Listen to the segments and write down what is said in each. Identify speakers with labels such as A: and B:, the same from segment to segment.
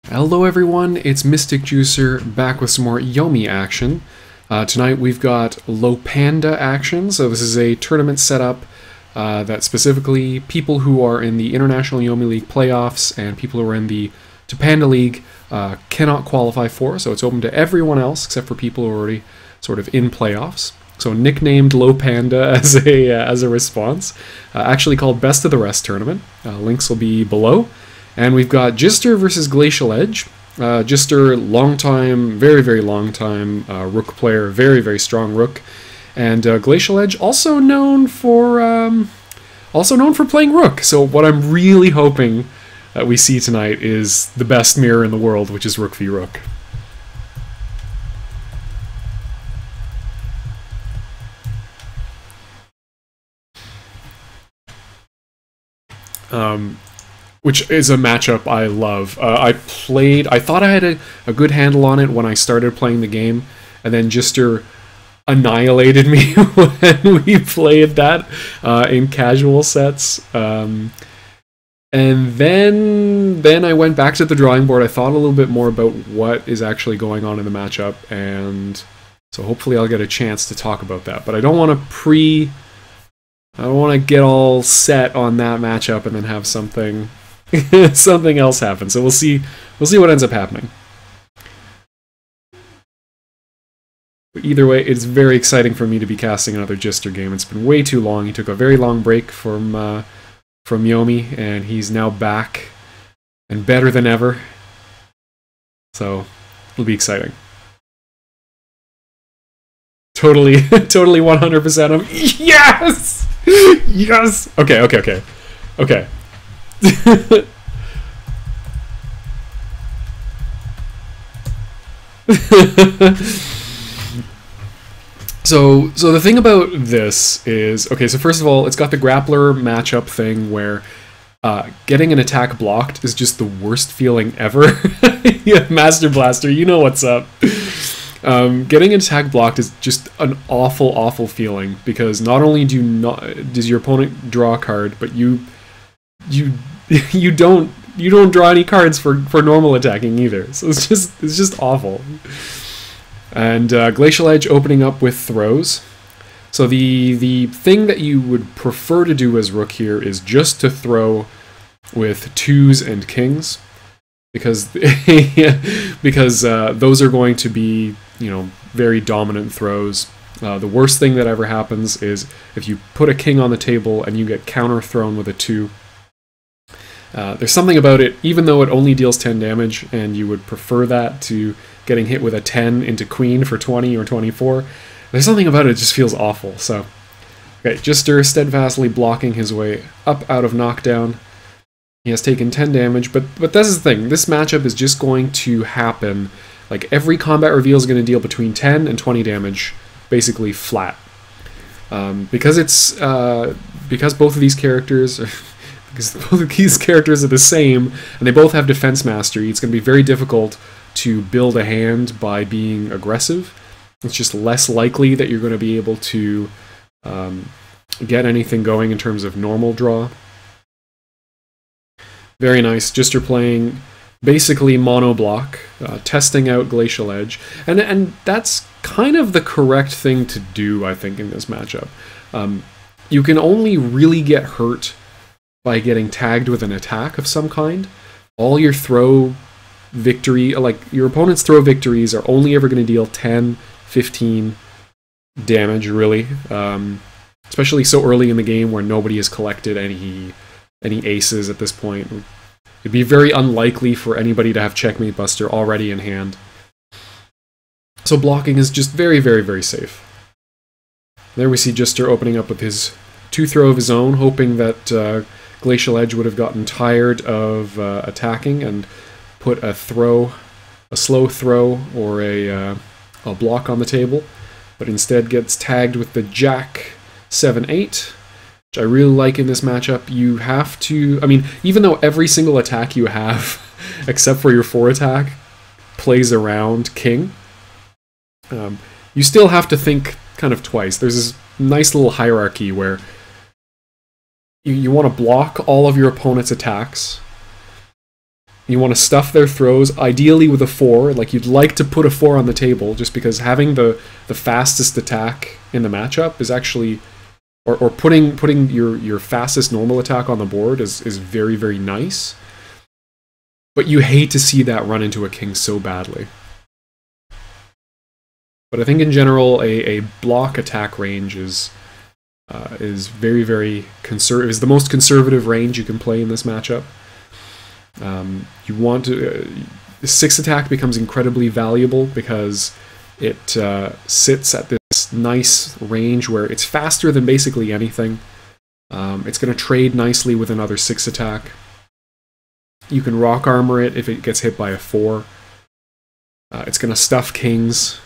A: Hello everyone, it's Mystic Juicer back with some more Yomi action. Tonight we've got TOPANDA action, so this is a tournament setup that specifically people who are in the International Yomi League playoffs and people who are in the TOPANDA League cannot qualify for, so it's open to everyone else except for people who are already sort of in playoffs. So nicknamed TOPANDA as a response, actually called Best of the Rest tournament. Links will be below. And we've got Djister versus Glacialedge. Djister, very long time Rook player, very strong Rook, and Glacialedge also known for playing Rook. So what I'm really hoping that we see tonight is the best mirror in the world, which is Rook v Rook. Which is a matchup I love. I thought I had a good handle on it when I started playing the game, and then Djister annihilated me when we played that in casual sets. And then I went back to the drawing board. I thought a little bit more about what is actually going on in the matchup, and so hopefully I'll get a chance to talk about that. But I don't want to get all set on that matchup and then have something something else happen. So we'll see what ends up happening. But either way, it's very exciting for me to be casting another Djister game. It's been way too long. He took a very long break from Yomi, and he's now back and better than ever. So it'll be exciting. Totally 100% of yes! Yes! Okay. So the thing about this is, okay, so first of all, it's got the grappler matchup thing where getting an attack blocked is just the worst feeling ever. Yeah, Master Blaster, you know what's up. Getting an attack blocked is just an awful feeling, because not only does your opponent draw a card, but you don't draw any cards for normal attacking either. So it's just awful. And Glacialedge opening up with throws. So the thing that you would prefer to do as Rook here is just to throw with 2s and kings, because those are going to be, you know, very dominant throws. The worst thing that ever happens is if you put a king on the table and you get counter thrown with a 2. There's something about it, even though it only deals 10 damage, and you would prefer that to getting hit with a 10 into queen for 20 or 24, there's something about it that just feels awful. So, okay, Djister steadfastly blocking his way up out of knockdown. He has taken 10 damage, but that's the thing. This matchup is just going to happen. Like, every combat reveal is going to deal between 10 and 20 damage, basically flat. Because both of these characters are the same, and they both have defense mastery, it's going to be very difficult to build a hand by being aggressive. It's just less likely that you're going to be able to get anything going in terms of normal draw. Very nice. Djister playing basically mono block, testing out Glacialedge, and that's kind of the correct thing to do, I think, in this matchup. You can only really get hurt by getting tagged with an attack of some kind. All your throw victory, like your opponent's throw victories, are only ever going to deal 10, 15 damage, really. Especially so early in the game where nobody has collected any aces at this point. It'd be very unlikely for anybody to have Checkmate Buster already in hand. So blocking is just very safe. There we see Djister opening up with his 2 throw of his own, hoping that Glacialedge would have gotten tired of attacking and put a slow throw or a block on the table, but instead gets tagged with the Jack 7-8, which I really like in this matchup. You have to, I mean, even though every single attack you have, except for your 4 attack, plays around King, you still have to think kind of twice. There's this nice little hierarchy where you want to block all of your opponent's attacks, You want to stuff their throws, ideally with a 4. Like, you'd like to put a 4 on the table, just because having the fastest attack in the matchup is actually, or putting your fastest normal attack on the board is very, very nice. But you hate to see that run into a king so badly. But I think in general, a block attack range is very, very conservative. Is the most conservative range you can play in this matchup. You want to. 6 attack becomes incredibly valuable because it sits at this nice range where it's faster than basically anything. It's going to trade nicely with another 6 attack. You can rock armor it if it gets hit by a 4. It's going to stuff kings.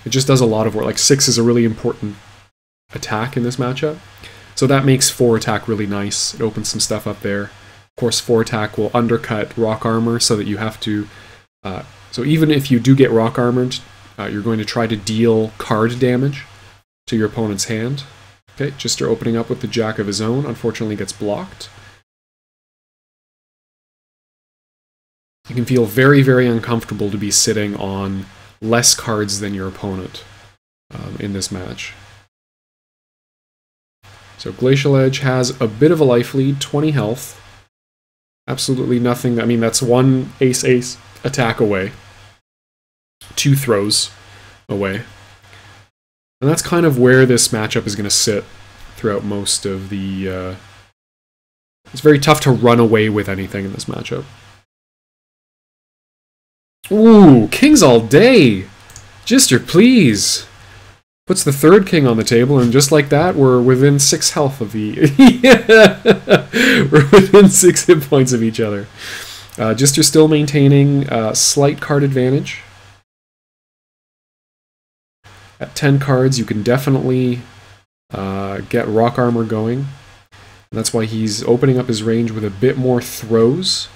A: It just does a lot of work. Like 6 is a really important attack in this matchup. So that makes 4 attack really nice. It opens some stuff up there. Of course, 4 attack will undercut rock armor so that you have to... so even if you do get rock armored, you're going to try to deal card damage to your opponent's hand. Okay, Djister opening up with the jack of his own. Unfortunately gets blocked. You can feel very, very uncomfortable to be sitting on less cards than your opponent in this match. So Glacialedge has a bit of a life lead, 20 health. Absolutely nothing. I mean, that's 1 ace-ace attack away. 2 throws away. And that's kind of where this matchup is going to sit throughout most of the... It's very tough to run away with anything in this matchup. Ooh, kings all day! Djister, please! Puts the 3rd king on the table, and just like that, we're within 6 health of the... We're within 6 hit points of each other. Djister still maintaining slight card advantage. At 10 cards, you can definitely get rock armor going. And that's why he's opening up his range with a bit more throws.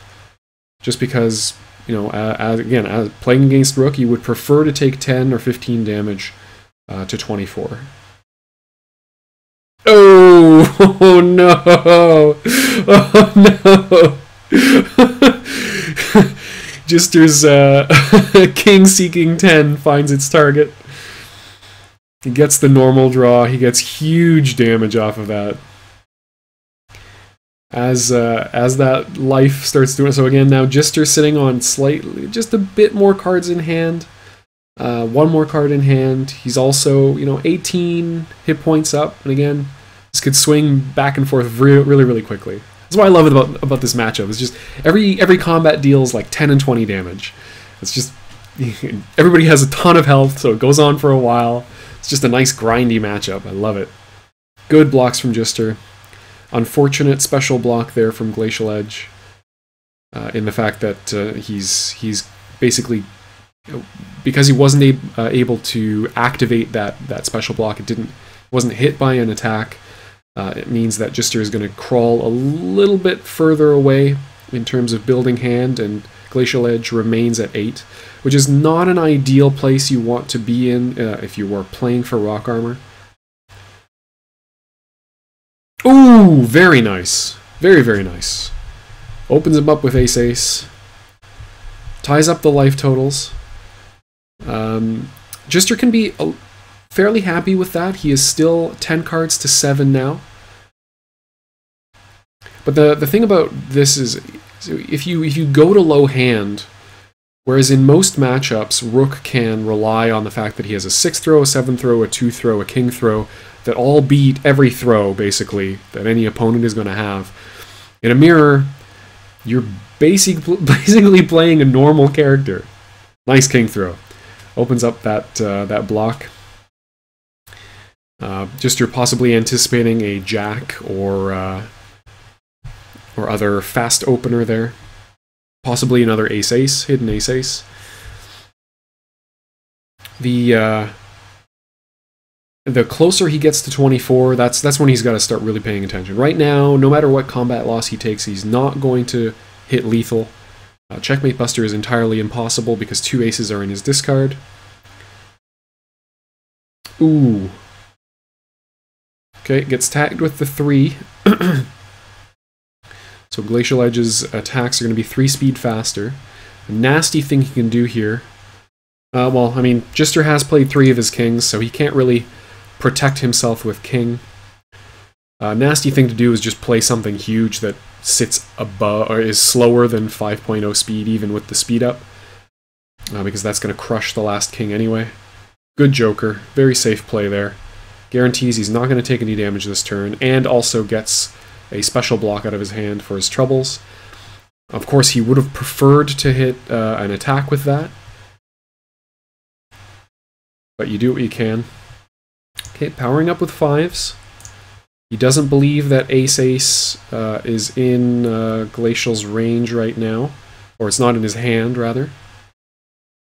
A: Just because... You know, as playing against Rook, you would prefer to take 10 or 15 damage to 24. Oh, oh no! Oh no! Djister's king seeking 10 finds its target. He gets the normal draw. He gets huge damage off of that. As that life starts doing so again, now Djister sitting on slightly, just a bit more cards in hand. 1 more card in hand. He's also, you know, 18 hit points up, and again, this could swing back and forth really, really quickly. That's what I love about this matchup. It's just every combat deals like 10 and 20 damage. It's just everybody has a ton of health, so it goes on for a while. It's just a nice grindy matchup. I love it. Good blocks from Djister. Unfortunate special block there from Glacialedge in the fact that he's basically, because he wasn't able to activate that special block, wasn't hit by an attack. It means that Djister is going to crawl a little bit further away in terms of building hand, and Glacialedge remains at 8, which is not an ideal place you want to be in if you were playing for rock armor. Ooh, very nice. Very, very nice. Opens him up with ace-ace. Ties up the life totals. Djister can be fairly happy with that. He is still 10 cards to 7 now. But the thing about this is, if you go to low hand, whereas in most matchups, Rook can rely on the fact that he has a 6 throw, a 7 throw, a 2 throw, a king throw, that all beat every throw, basically, that any opponent is going to have. In a mirror, you're basically playing a normal character. Nice king throw. Opens up that block. Just you're possibly anticipating a jack or other fast opener there. Possibly another ace-ace, hidden ace-ace. The closer he gets to 24, that's when he's got to start really paying attention. Right now, no matter what combat loss he takes, he's not going to hit lethal. Checkmate Buster is entirely impossible because 2 aces are in his discard. Ooh. Okay, gets tagged with the 3. So Glacialedge's attacks are going to be 3 speed faster. A nasty thing he can do here. Well, I mean, Djister has played 3 of his kings, so he can't really protect himself with king. Nasty thing to do is just play something huge that sits above, or is slower than 5.0 speed, even with the speed up. Because that's going to crush the last king anyway. Good joker. Very safe play there. Guarantees he's not going to take any damage this turn, and also gets a special block out of his hand for his troubles. Of course, he would have preferred to hit an attack with that. But you do what you can. Okay, powering up with 5s. He doesn't believe that Ace-Ace is in Glacial's range right now. Or it's not in his hand, rather.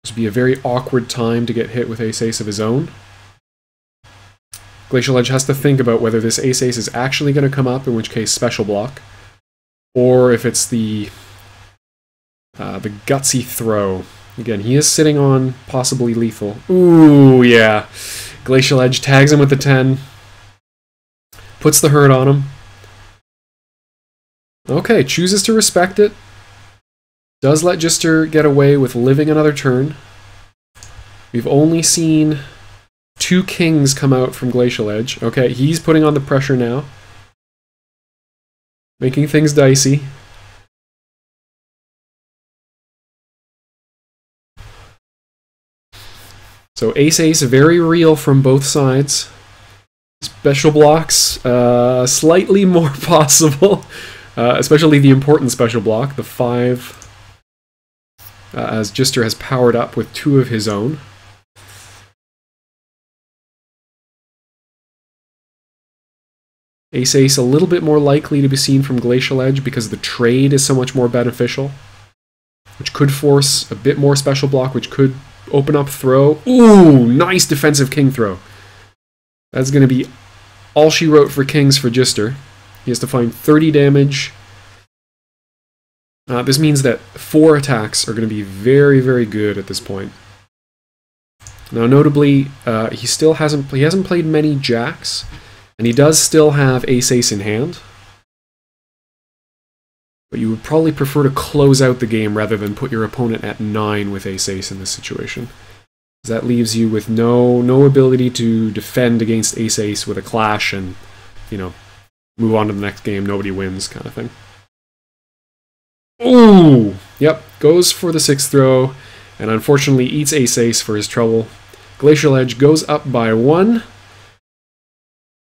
A: This would be a very awkward time to get hit with Ace-Ace of his own. Glacialedge has to think about whether this Ace-Ace is actually going to come up, in which case special block, or if it's the gutsy throw. Again, he is sitting on possibly lethal. Ooh, yeah. Glacialedge tags him with the 10. Puts the hurt on him. Okay, chooses to respect it. Does let Djister get away with living another turn. We've only seen 2 kings come out from Glacialedge. Okay, he's putting on the pressure now. Making things dicey. So Ace-Ace, very real from both sides. Special blocks, slightly more possible. Especially the important special block, the 5, as Djister has powered up with 2 of his own. Ace-Ace a little bit more likely to be seen from Glacialedge because the trade is so much more beneficial, which could force a bit more special block, which could open up throw. Ooh, nice defensive king throw. That's going to be all she wrote for kings for Djister. He has to find 30 damage. This means that 4 attacks are going to be very, very good at this point. Now, notably, he hasn't played many jacks. And he does still have Ace-Ace in hand. But you would probably prefer to close out the game rather than put your opponent at 9 with Ace-Ace in this situation. That leaves you with no ability to defend against Ace-Ace with a clash and, you know, move on to the next game, nobody wins kind of thing. Ooh! Yep, goes for the 6th throw, and unfortunately eats Ace-Ace for his trouble. Glacialedge goes up by 1.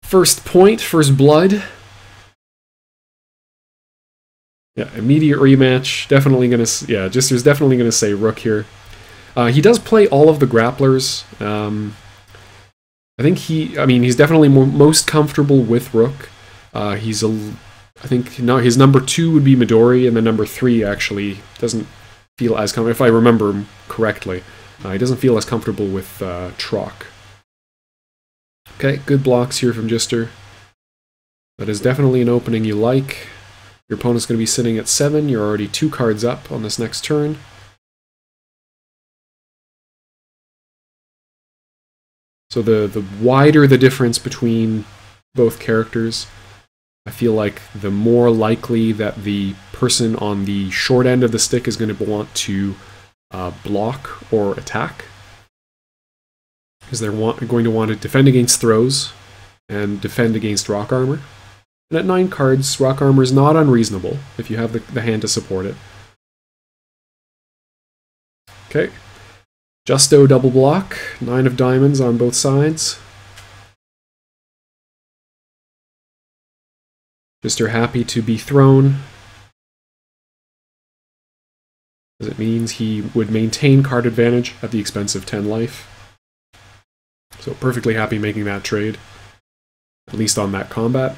A: First point, first blood. Yeah, immediate rematch. Definitely gonna, yeah, Djister's definitely gonna say Rook here. He does play all of the grapplers. I think he's definitely most comfortable with Rook. I think his number 2 would be Midori, and then number 3 actually doesn't feel as comfortable, if I remember correctly. He doesn't feel as comfortable with Trock. Okay, good blocks here from Djister. That is definitely an opening you like. Your opponent's going to be sitting at 7. You're already 2 cards up on this next turn. So the wider the difference between both characters, I feel like the more likely that the person on the short end of the stick is going to want to block or attack. Because they're going to want to defend against throws and defend against rock armor. And at 9 cards, rock armor is not unreasonable if you have the hand to support it. Okay. Justo double block, 9 of diamonds on both sides. Djister happy to be thrown, as it means he would maintain card advantage at the expense of 10 life. So perfectly happy making that trade, at least on that combat.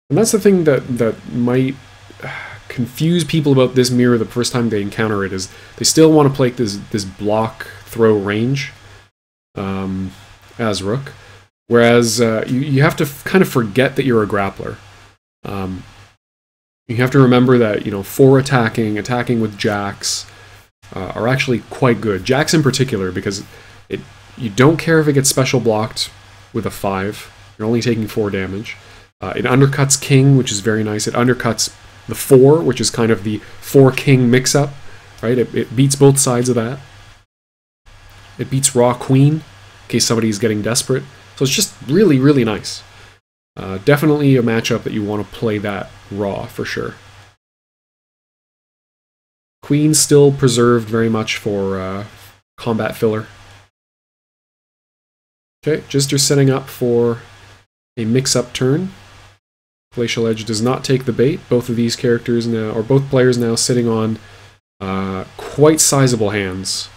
A: And that's the thing that might confuse people about this mirror the first time they encounter it, is they still want to play this block throw range as Rook, whereas you have to kind of forget that you're a grappler. You have to remember that, you know, 4 attacking with jacks are actually quite good. Jacks in particular, because You don't care if it gets special blocked with a 5. You're only taking 4 damage. It undercuts king, which is very nice. It undercuts the 4, which is kind of the 4-king mix-up, right? It beats both sides of that. It beats raw queen, in case somebody's getting desperate. So it's just really, really nice. Definitely a matchup that you want to play that raw, for sure. Queen still preserved very much for combat filler. Okay, Djister setting up for a mix-up turn. Glacialedge does not take the bait. Both of these characters now, or both players now, sitting on quite sizable hands.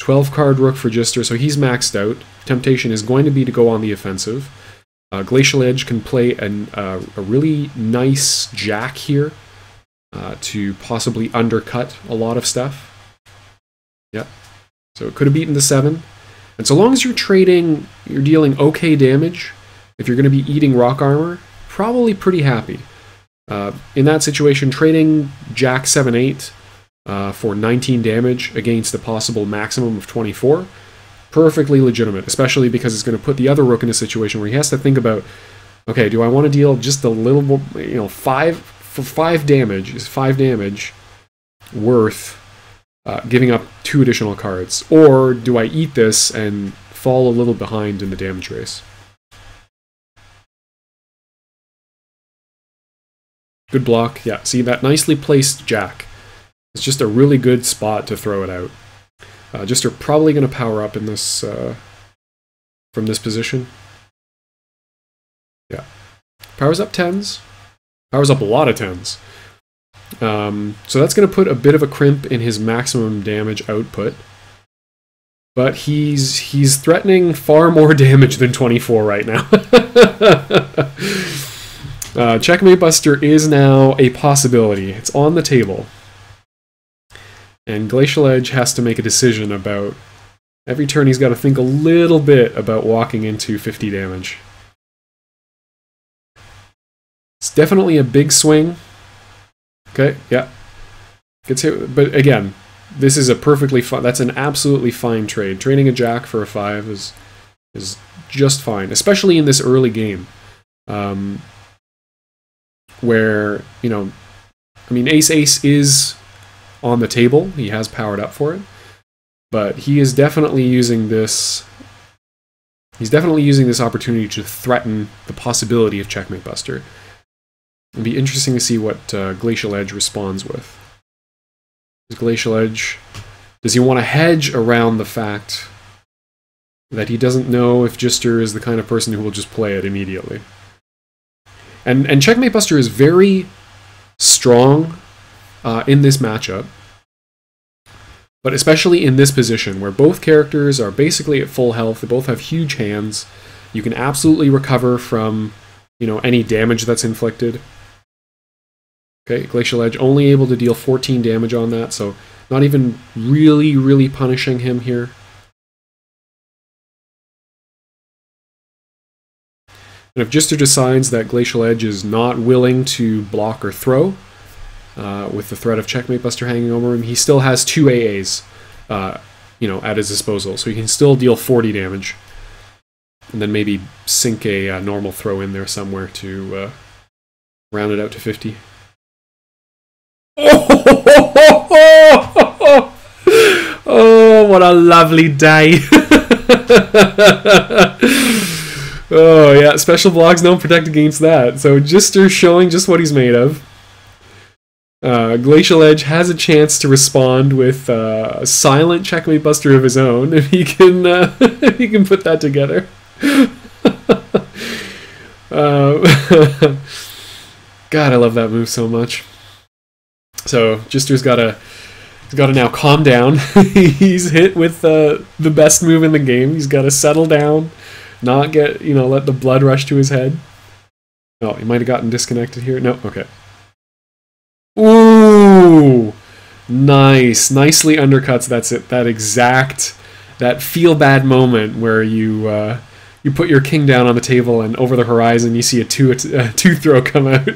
A: 12-card Rook for Djister, so he's maxed out. Temptation is going to be to go on the offensive. Glacialedge can play a really nice jack here to possibly undercut a lot of stuff. Yep. So it could have beaten the 7. And so long as you're dealing okay damage, if you're going to be eating rock armor, probably pretty happy. In that situation, trading Jack 7-8 for 19 damage against a possible maximum of 24, perfectly legitimate, especially because it's going to put the other Rook in a situation where he has to think about, okay, do I want to deal just a little more, 5 damage, is 5 damage worth giving up 2 additional cards? Or do I eat this and fall a little behind in the damage race? Good block. Yeah, see that nicely placed jack. It's just a really good spot to throw it out. Djister probably going to power up in this from this position. Yeah. Powers up 10s. Powers up a lot of 10s. So that's going to put a bit of a crimp in his maximum damage output. But he's threatening far more damage than 24 right now. Checkmate Buster is now a possibility. It's on the table. And Glacialedge has to make a decision about... Every turn he's got to think a little bit about walking into 50 damage. It's definitely a big swing. Okay, yeah. Gets hit, but again, this is a perfectly fine... That's an absolutely fine trade. Trading a jack for a 5 is just fine, especially in this early game. Where, I mean, ace-ace is on the table. He has powered up for it. But he is definitely using this... He's definitely using this opportunity to threaten the possibility of Checkmate Buster. It'll be interesting to see what Glacialedge responds with. Glacialedge, does he want to hedge around the fact that he doesn't know if Djister is the kind of person who will just play it immediately? And Checkmate Buster is very strong in this matchup, but especially in this position where both characters are basically at full health. They both have huge hands. You can absolutely recover from, any damage that's inflicted. Okay, Glacialedge only able to deal 14 damage on that, so not even really, really punishing him here. And if Djister decides that Glacialedge is not willing to block or throw, with the threat of Checkmate Buster hanging over him, he still has 2 AAs, at his disposal. So he can still deal 40 damage. And then maybe sink a normal throw in there somewhere to round it out to 50. Oh, what a lovely day. Oh, yeah, special blocks don't protect against that. So Djister showing just what he's made of. Glacialedge has a chance to respond with a silent Checkmate Buster of his own if he can if he can put that together. God, I love that move so much. So Djister's got to now calm down. He's hit with the best move in the game. He's got to settle down, not get let the blood rush to his head. Oh, he might have gotten disconnected here. No, okay. Ooh, nice, nicely undercuts. That's it. That feel bad moment where you put your king down on the table and over the horizon you see a two throw come out.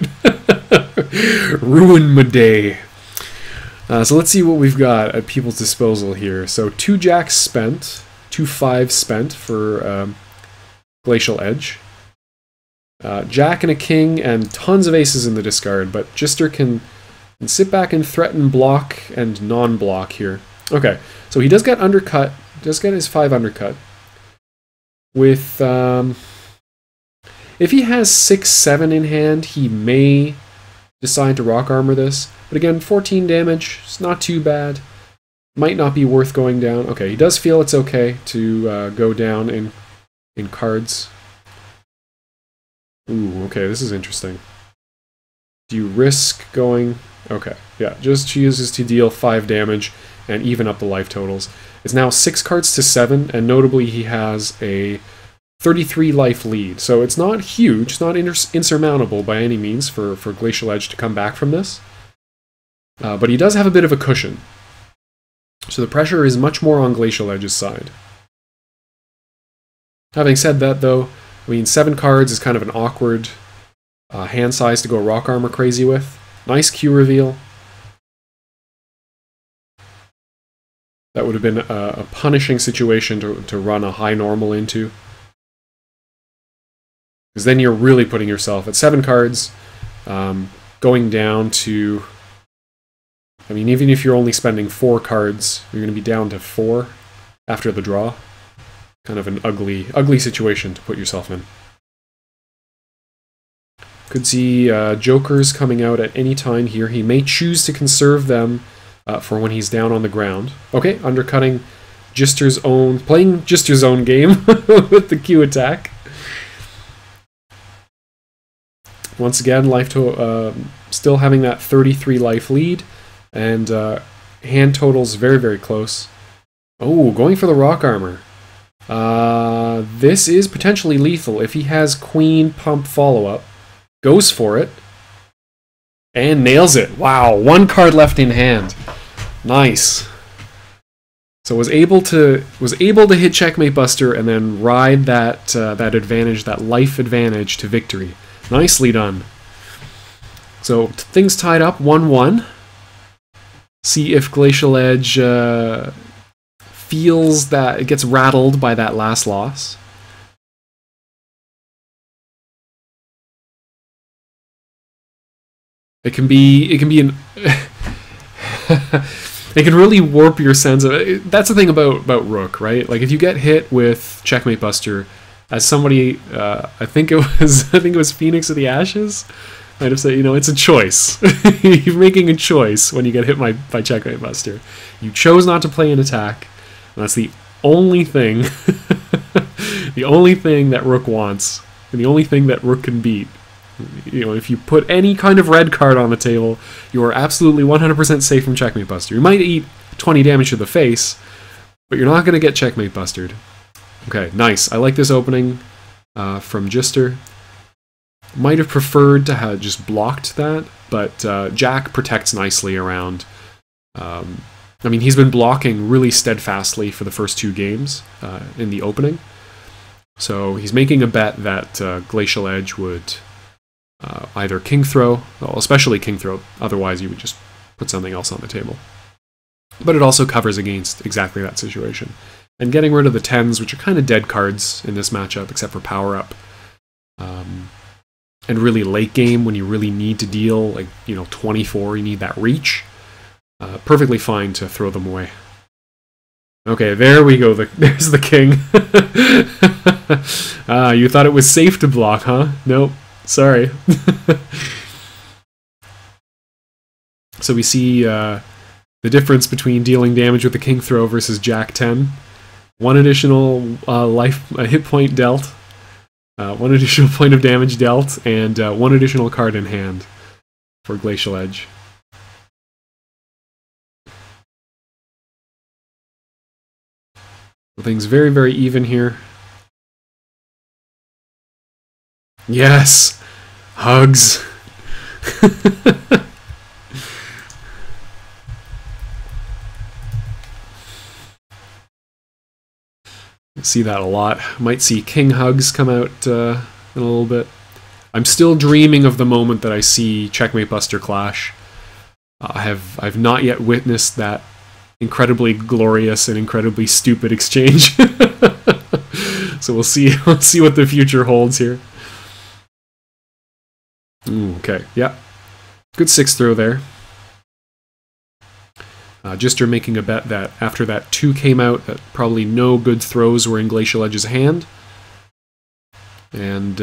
A: Ruin my day. So let's see what we've got at people's disposal here. So 2 jacks spent, 2 5s spent for Glacial Edge. Jack and a king and tons of aces in the discard, but Djister can sit back and threaten block and non-block here. Okay, so he does get undercut, does get his 5 undercut. With, if he has 6-7 in hand, he may decide to rock armor this. But again, 14 damage, it's not too bad. Might not be worth going down. Okay, he does feel it's okay to go down in cards. Ooh, okay, this is interesting. Do you risk going... Okay, yeah, just chooses to deal 5 damage and even up the life totals. It's now 6 cards to 7, and notably he has a 33 life lead. So it's not huge, it's not insurmountable by any means for Glacial Edge to come back from this. But he does have a bit of a cushion. So the pressure is much more on Glacial Edge's side. Having said that, though, I mean, 7 cards is kind of an awkward hand size to go rock armor crazy with. Nice Q reveal. That would have been a punishing situation to run a high normal into. Because then you're really putting yourself at 7 cards, going down to... I mean, even if you're only spending 4 cards, you're going to be down to 4 after the draw. Kind of an ugly situation to put yourself in. Could see jokers coming out at any time here. He may choose to conserve them for when he's down on the ground. Okay, undercutting Djister's own... Playing Djister's own game with the Q attack. Once again, still having that 33 life lead. And hand totals very, very close. Oh, going for the rock armor. This is potentially lethal. If he has queen pump follow-up, goes for it, and nails it. Wow, 1 card left in hand. Nice. So was able to hit Checkmate Buster and then ride that advantage, that life advantage to victory. Nicely done. So things tied up 1-1. See if Glacial Edge feels that it gets rattled by that last loss. It can be an it can really warp your sense of it. That's the thing about Rook, right? Like if you get hit with Checkmate Buster, as somebody I think it was Phoenix of the Ashes might have said, you know, it's a choice. You're making a choice when you get hit by Checkmate Buster. You chose not to play an attack. And that's the only thing the only thing that Rook wants, and the only thing that Rook can beat. You know, if you put any kind of red card on the table, you are absolutely 100% safe from Checkmate Buster. You might eat 20 damage to the face, but you're not going to get Checkmate Bustered. Okay, nice. I like this opening from Djister. Might have preferred to have just blocked that, but Jack protects nicely around. I mean, he's been blocking really steadfastly for the first 2 games in the opening. So he's making a bet that Glacial Edge would either king throw, well, especially king throw, otherwise you would just put something else on the table. But it also covers against exactly that situation. And getting rid of the 10s, which are kind of dead cards in this matchup, except for power up. And really late game, when you really need to deal, like, you know, 24, you need that reach. Perfectly fine to throw them away. Okay, there we go. There's the king. You thought it was safe to block, huh? Nope. Sorry. So we see the difference between dealing damage with the king throw versus Jack 10. 1 additional hit point dealt. 1 additional point of damage dealt, and 1 additional card in hand for Glacial Edge. Things very, very even here. Yes! Hugs! See that a lot. Might see king hugs come out in a little bit. I'm still dreaming of the moment that I see Checkmate Buster clash. I've not yet witnessed that incredibly glorious and incredibly stupid exchange. So we'll see what the future holds here. Okay, yeah. Good 6 throw there. Djister making a bet that after that 2 came out, that probably no good throws were in Glacialedge's hand. And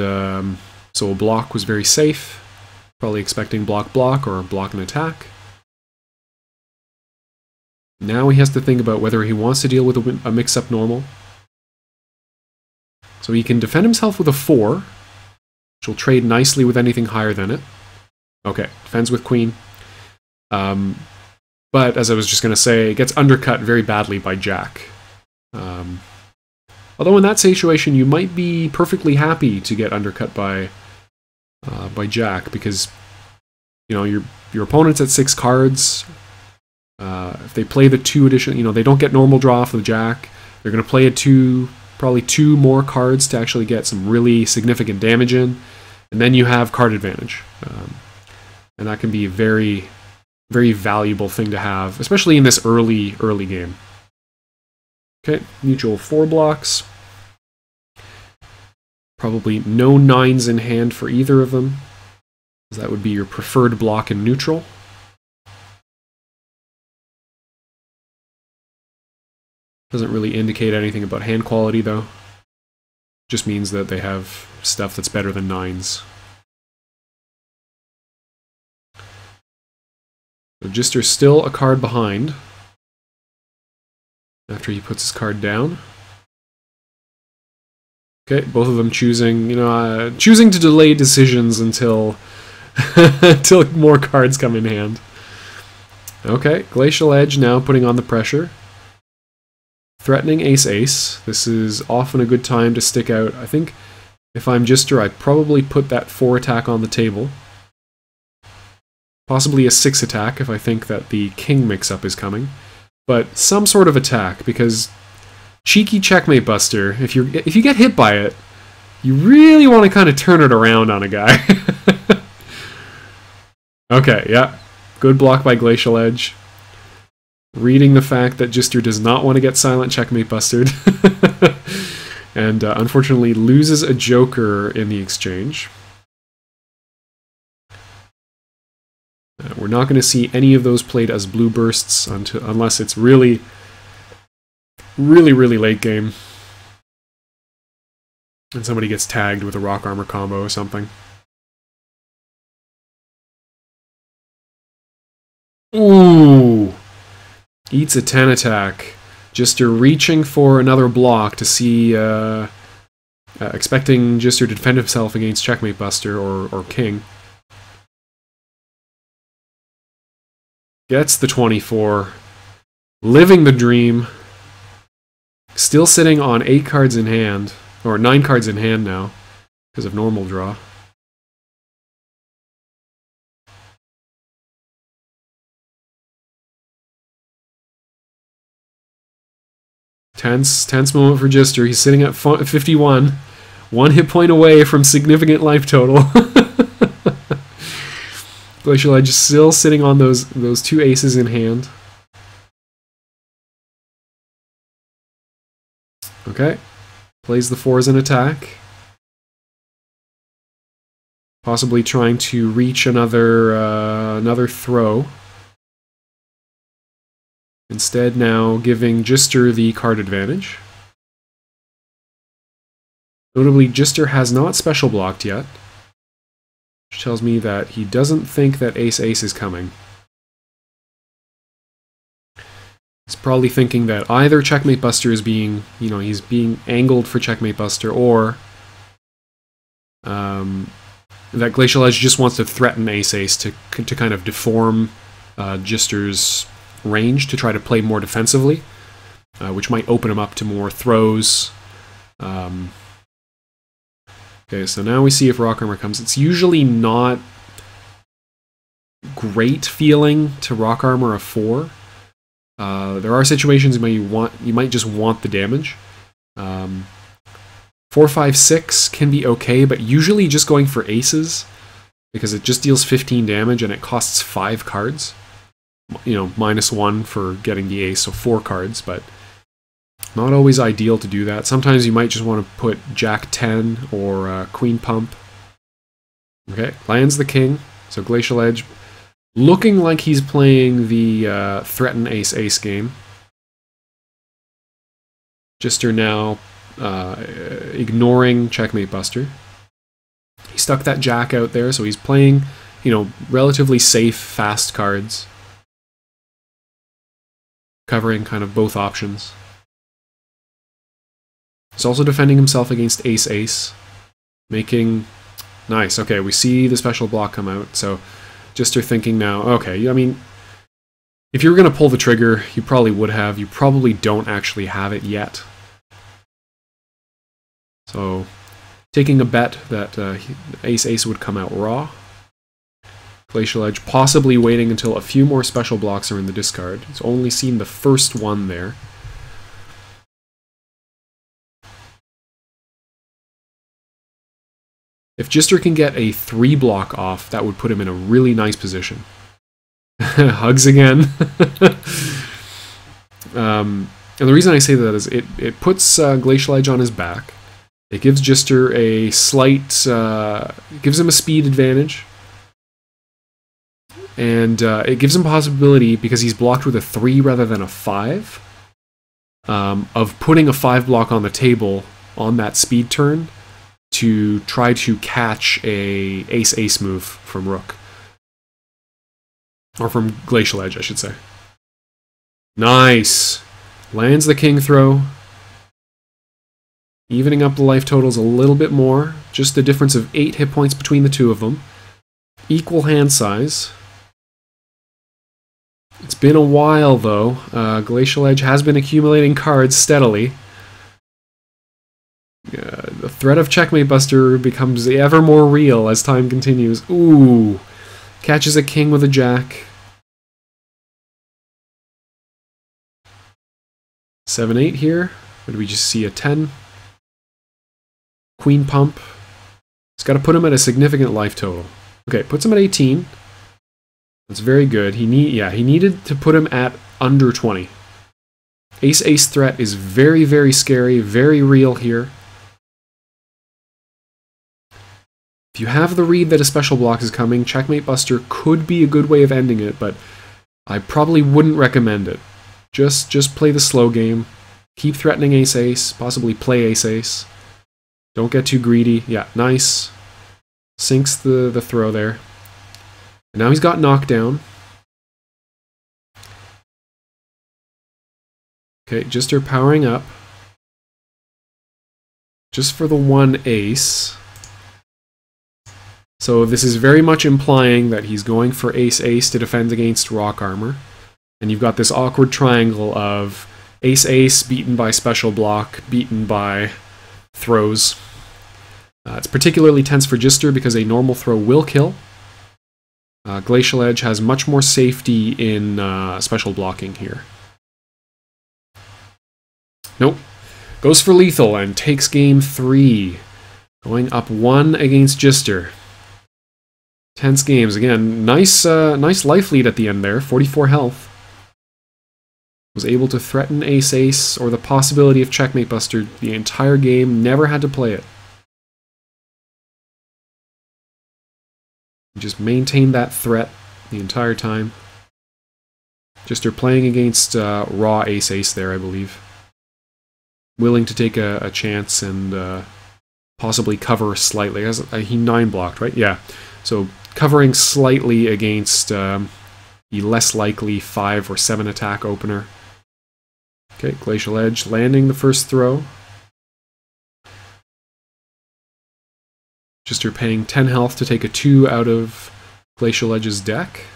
A: so a block was very safe. Probably expecting block or block and attack. Now he has to think about whether he wants to deal with a mix-up normal. So he can defend himself with a 4, which will trade nicely with anything higher than it. Okay, defends with queen. But, as I was just going to say, it gets undercut very badly by jack. Although in that situation, you might be perfectly happy to get undercut by jack, because, you know, your opponent's at 6 cards. If they play the 2 additional, you know, they don't get normal draw for the jack. They're going to play probably 2 more cards to actually get some really significant damage in, and then you have card advantage. And that can be a very, very valuable thing to have, especially in this early game. Okay, neutral 4 blocks. Probably no 9s in hand for either of them, because that would be your preferred block in neutral. Doesn't really indicate anything about hand quality, though. Just means that they have stuff that's better than 9s. So Djister's still a card behind after he puts his card down. Okay, both of them choosing to delay decisions until until more cards come in hand. Okay, Glacialedge now putting on the pressure. Threatening ace-ace. This is often a good time to stick out. I think if I'm Djister, I'd probably put that 4 attack on the table. Possibly a 6 attack if I think that the king mix-up is coming. But some sort of attack, because cheeky checkmate buster, if you get hit by it, you really want to kind of turn it around on a guy. Okay, yeah. Good block by Glacialedge. Reading the fact that Djister does not want to get silent checkmate bustered. And unfortunately loses a joker in the exchange. We're not going to see any of those played as blue bursts unless it's really, really, really late game. And somebody gets tagged with a rock armor combo or something. Ooh! Eats a 10 attack. Djister reaching for another block to see, expecting Djister to defend himself against checkmate buster or king. Gets the 24. Living the dream. Still sitting on 8 cards in hand. Or 9 cards in hand now, because of normal draw. Tense moment for Djister. He's sitting at 51. 1 hit point away from significant life total. Glacialedge still sitting on those 2 aces in hand. Okay. Plays the 4 as an attack. Possibly trying to reach another throw. Instead now giving Djister the card advantage. Notably, Djister has not special blocked yet, which tells me that he doesn't think that ace-ace is coming. He's probably thinking that either checkmate buster is being, he's being angled for checkmate buster, or that Glacialedge just wants to threaten ace-ace to kind of deform Djister's range to try to play more defensively, which might open him up to more throws. Okay, so now we see if rock armor comes. It's usually not great feeling to rock armor a 4. There are situations where you might just want the damage. 4, 5, 6 can be okay, but usually just going for aces, because it just deals 15 damage and it costs 5 cards. you know, -1 for getting the ace, so 4 cards, but not always ideal to do that. Sometimes you might just want to put Jack 10 or Queen Pump. Okay, lands the king, so Glacialedge looking like he's playing the threaten ace-ace game. Djister now ignoring Checkmate Buster. He stuck that Jack out there, so he's playing, you know, relatively safe, fast cards. Covering kind of both options. He's also defending himself against ace-ace. Making... Nice, okay, we see the special block come out, so Djister thinking now, okay, I mean, if you were going to pull the trigger, you probably would have. You probably don't actually have it yet. So, taking a bet that ace-ace would come out raw. Glacialedge possibly waiting until a few more special blocks are in the discard. He's only seen the first one there. If Djister can get a 3 block off, that would put him in a really nice position. Hugs again. And the reason I say that is it puts Glacialedge on his back. It gives Djister a slight... it gives him a speed advantage. And it gives him possibility, because he's blocked with a 3 rather than a 5, of putting a 5 block on the table on that speed turn to try to catch a ace-ace move from Rook. Or from Glacialedge, I should say. Nice! Lands the king throw. Evening up the life totals a little bit more. Just the difference of 8 hit points between the two of them. Equal hand size. It's been a while, though. Glacialedge has been accumulating cards steadily. The threat of Checkmate Buster becomes ever more real as time continues. Ooh! Catches a king with a jack. 7-8 here. Or do we just see a 10? Queen Pump. It's got to put him at a significant life total. Okay, puts him at 18. That's very good. He needed to put him at under 20. Ace-ace threat is very, very scary, very real here. If you have the read that a special block is coming, Checkmate Buster could be a good way of ending it, but I probably wouldn't recommend it. Just play the slow game. Keep threatening ace-ace, possibly play ace-ace. Don't get too greedy. Yeah, nice. Sinks the throw there. And now he's got knockdown. Okay, Djister powering up. Just for the 1 ace. So this is very much implying that he's going for ace-ace to defend against rock armor. And you've got this awkward triangle of ace-ace beaten by special block, beaten by throws. It's particularly tense for Djister because a normal throw will kill. Glacialedge has much more safety in special blocking here. Nope. Goes for lethal and takes game 3. Going up 1 against Djister. Tense games. Again, nice life lead at the end there. 44 health. Was able to threaten ace-ace or the possibility of Checkmate Buster the entire game. Never had to play it. Just maintained that threat the entire time. Djister playing against raw ace-ace there, I believe. Willing to take a chance and possibly cover slightly. He 9 blocked, right? Yeah. So covering slightly against the less likely 5 or 7 attack opener. Okay, Glacialedge landing the first throw. Djister paying 10 health to take a 2 out of Glacialedge's deck.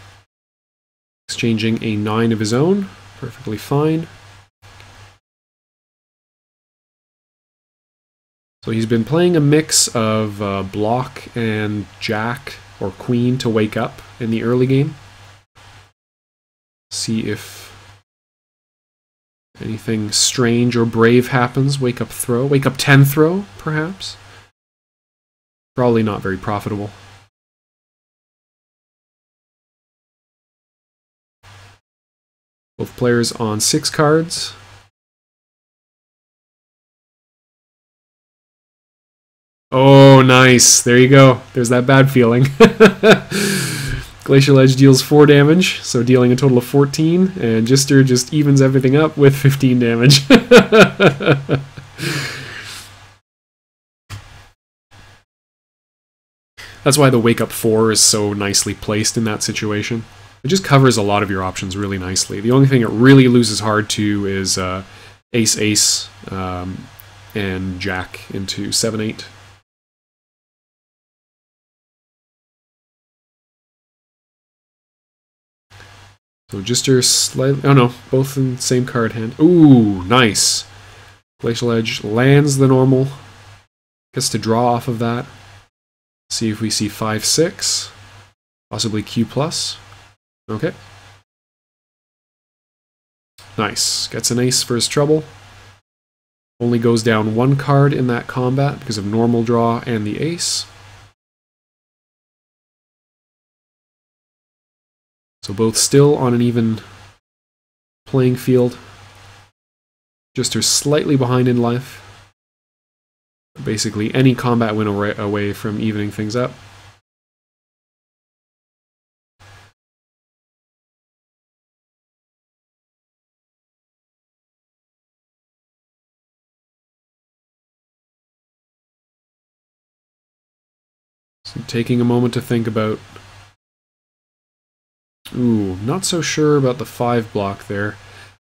A: Exchanging a 9 of his own. Perfectly fine. So he's been playing a mix of block and jack or queen to wake up in the early game. See if anything strange or brave happens. Wake up throw. Wake up 10 throw, perhaps. Probably not very profitable. Both players on 6 cards. Oh, nice. There you go. There's that bad feeling. Glacialedge deals 4 damage, so dealing a total of 14, and Djister just evens everything up with 15 damage. That's why the Wake Up 4 is so nicely placed in that situation. It just covers a lot of your options really nicely. The only thing it really loses hard to is Ace-Ace and Jack into 7-8. So Djister slightly... Oh no, both in the same card hand. Ooh, nice. Glacialedge lands the normal. Gets to draw off of that. See if we see 5-6. Possibly Q+. Okay. Nice. Gets an ace for his trouble. Only goes down 1 card in that combat because of normal draw and the ace. So both still on an even playing field. Djister slightly behind in life. Basically any combat win away from evening things up. So taking a moment to think about... Ooh, not so sure about the 5 block there.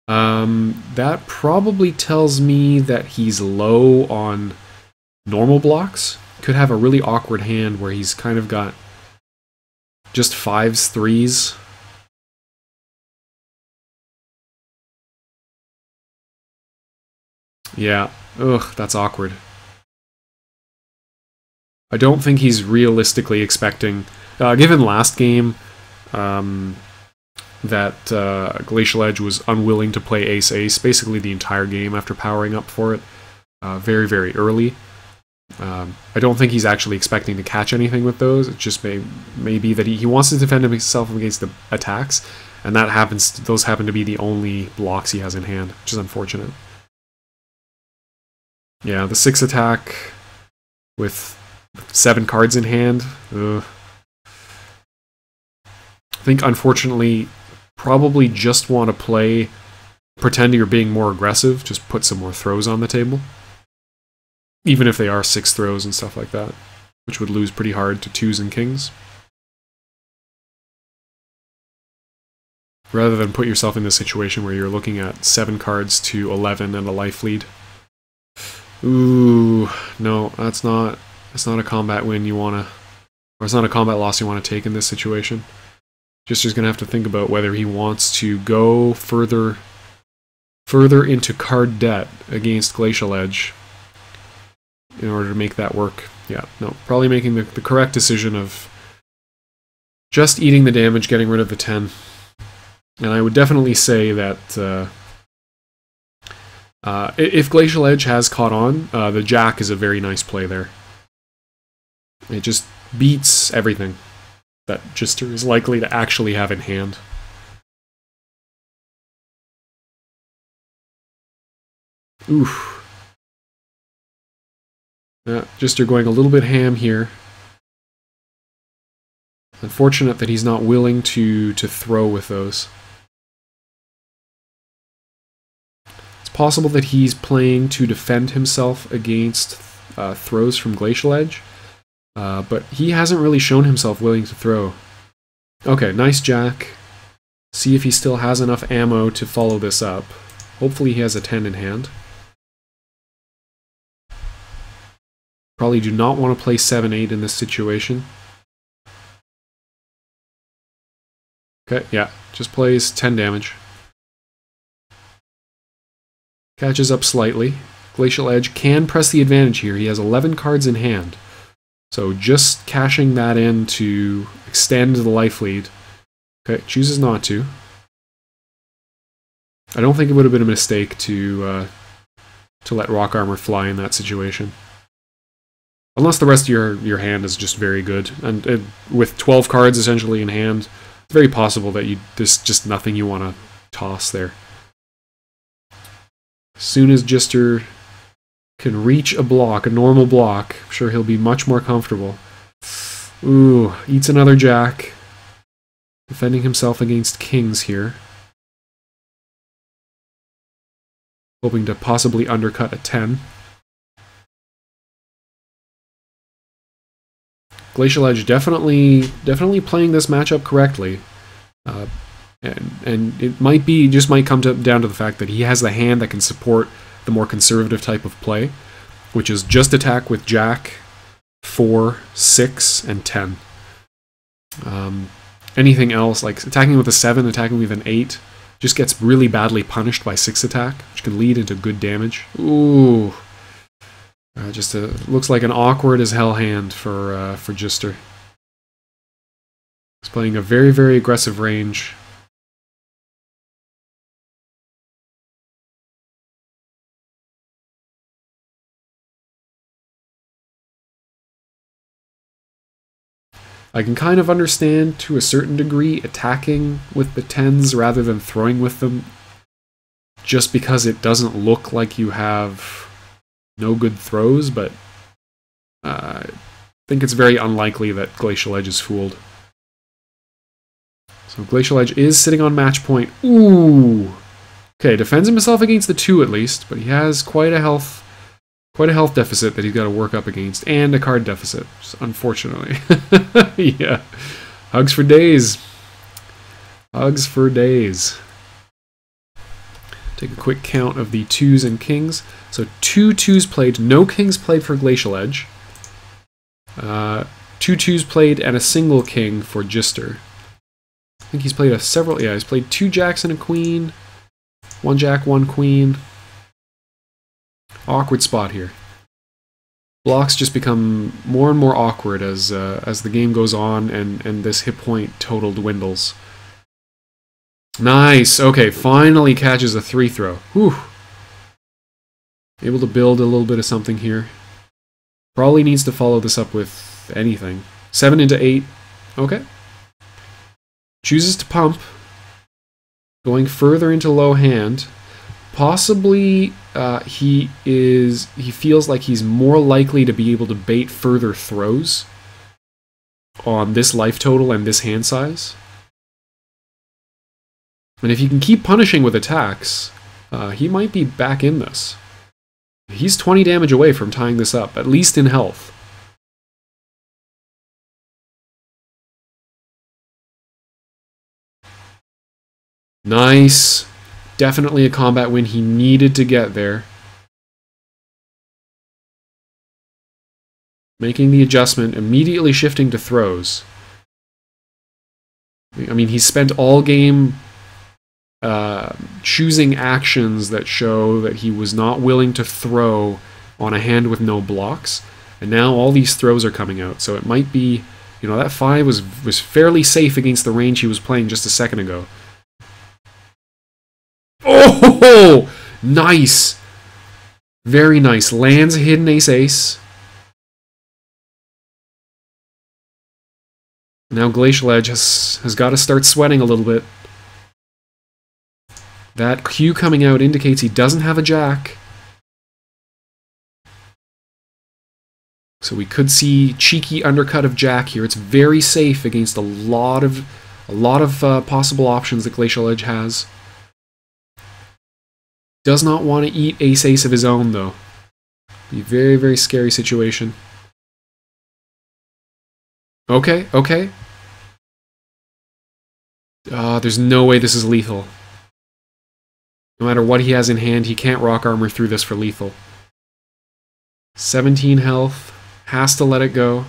A: That probably tells me that he's low on normal blocks. Could have a really awkward hand where he's kind of got just 5s, 3s. Yeah, ugh, that's awkward. I don't think he's realistically expecting, given last game, that Glacialedge was unwilling to play Ace-Ace basically the entire game after powering up for it very, very early. I don't think he's actually expecting to catch anything with those. It just may be that he wants to defend himself against the attacks, and those happen to be the only blocks he has in hand, which is unfortunate. Yeah, the 6 attack with 7 cards in hand. Ugh. I think, unfortunately, probably just want to play, pretend you're being more aggressive, just put some more throws on the table. Even if they are 6 throws and stuff like that, which would lose pretty hard to 2s and kings. Rather than put yourself in this situation where you're looking at 7 cards to 11 and a life lead. Ooh, no, that's not a combat win you want to, or it's not a combat loss you want to take in this situation. Djister's going to have to think about whether he wants to go further into card debt against Glacialedge in order to make that work. Yeah, no, probably making the correct decision of just eating the damage, getting rid of the 10. And I would definitely say that if Glacialedge has caught on, the Jack is a very nice play there. It just beats everything that Djister is likely to actually have in hand. Oof. Yeah, Djister going a little bit ham here. Unfortunate that he's not willing to throw with those. It's possible that he's playing to defend himself against throws from Glacialedge. But he hasn't really shown himself willing to throw. Okay, nice Jack. See if he still has enough ammo to follow this up. Hopefully he has a 10 in hand. Probably do not want to play 7-8 in this situation. Okay, yeah, just plays 10 damage. Catches up slightly. Glacialedge can press the advantage here. He has 11 cards in hand. So just cashing that in to extend the life lead. Okay, chooses not to. I don't think it would have been a mistake to let Rock Armor fly in that situation. Unless the rest of your hand is just very good. And with 12 cards essentially in hand, it's very possible that there's just nothing you want to toss there. As soon as Djister can reach a block, a normal block, I'm sure he'll be much more comfortable. Ooh, eats another jack. Defending himself against kings here. Hoping to possibly undercut a 10. Glacialedge definitely playing this matchup correctly. And it might come down to the fact that he has the hand that can support the more conservative type of play, which is just attack with Jack, 4, 6, and 10. Anything else, like attacking with a 7, attacking with an 8, just gets really badly punished by 6 attack, which can lead into good damage. Ooh. Just looks like an awkward as hell hand for Djister. He's playing a very, very aggressive range. I can kind of understand, to a certain degree, attacking with the 10s rather than throwing with them, just because it doesn't look like you have no good throws, but I think it's very unlikely that Glacialedge is fooled. So Glacialedge is sitting on match point. Ooh! Okay, defends himself against the 2 at least, but he has quite a health deficit that he's got to work up against, and a card deficit, unfortunately. Yeah. Hugs for days. Hugs for days. Take a quick count of the 2s and kings. So 2 2s played, no kings played for Glacialedge. 2 2s played and a single king for Djister. I think he's played he's played 2 jacks and a queen. 1 jack, 1 queen. Awkward spot here. Blocks just become more and more awkward as the game goes on and this hit point total dwindles. Nice! Okay, finally catches a 3 throw. Whew! Able to build a little bit of something here. Probably needs to follow this up with anything. 7 into 8. Okay. Chooses to pump. Going further into low hand. Possibly he feels like he's more likely to be able to bait further throws on this life total and this hand size. And if he can keep punishing with attacks, he might be back in this. He's 20 damage away from tying this up, at least in health. Nice. Definitely a combat win. He needed to get there. Making the adjustment, immediately shifting to throws. I mean, he's spent all game choosing actions that show that he was not willing to throw on a hand with no blocks, and now all these throws are coming out. So it might be, you know, that 5 was fairly safe against the range he was playing just a second ago. Oh, nice! Very nice. Lands a hidden ace-ace. Now Glacialedge has got to start sweating a little bit. That cue coming out indicates he doesn't have a jack. So we could see cheeky undercut of jack here. It's very safe against a lot of possible options that Glacialedge has. Does not want to eat ace-ace of his own, though. Be a very, very scary situation. Okay, okay. There's no way this is lethal. No matter what he has in hand, he can't rock armor through this for lethal. 17 health. Has to let it go.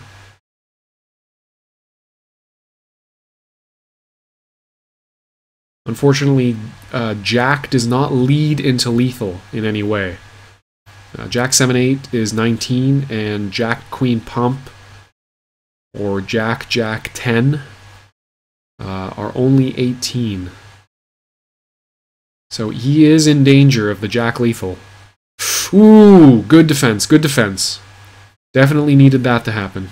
A: Unfortunately, Jack does not lead into lethal in any way. Jack 7-8 is 19, and Jack Queen Pump or Jack 10 are only 18. So he is in danger of the Jack lethal. Ooh, good defense, good defense. Definitely needed that to happen.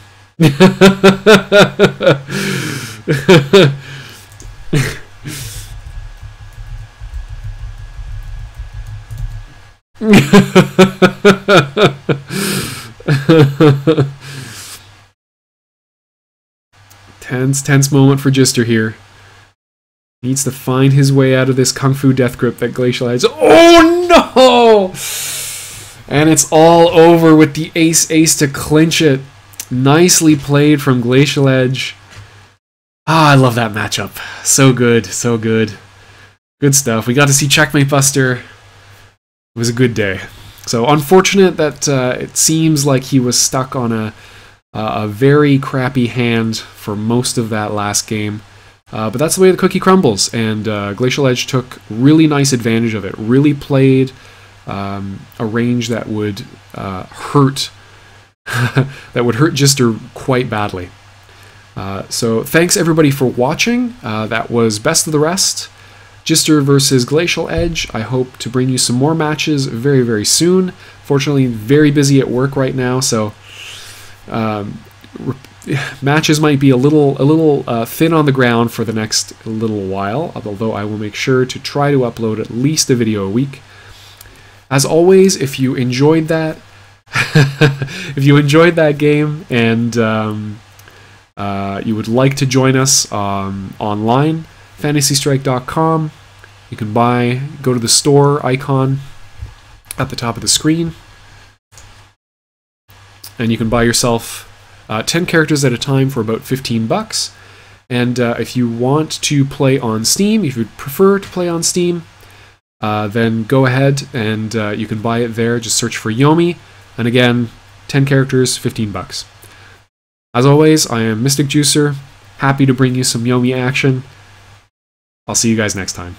A: Tense moment for Djister here. Needs to find his way out of this Kung Fu death grip that Glacialedge. Oh no! And it's all over with the ace to clinch it. Nicely played from Glacialedge. Ah, I love that matchup. So good, so good. Good stuff. We got to see Checkmate Buster. It was a good day. So unfortunate that it seems like he was stuck on a very crappy hand for most of that last game. But that's the way the cookie crumbles, and Glacialedge took really nice advantage of it. Really played a range that would hurt that would hurt Djister quite badly. So thanks everybody for watching. That was Best of the Rest. Djister versus Glacialedge. I hope to bring you some more matches very, very soon. Fortunately, very busy at work right now, so matches might be a little thin on the ground for the next little while, although I will make sure to try to upload at least a video a week. As always, if you enjoyed that, if you enjoyed that game and you would like to join us online, fantasystrike.com. You can go to the store icon at the top of the screen, and you can buy yourself 10 characters at a time for about 15 bucks. And if you want to play on Steam, if you prefer to play on Steam, then go ahead and you can buy it there. Just search for Yomi, and again, 10 characters, 15 bucks. As always, I am Mystic Juicer, happy to bring you some Yomi action. I'll see you guys next time.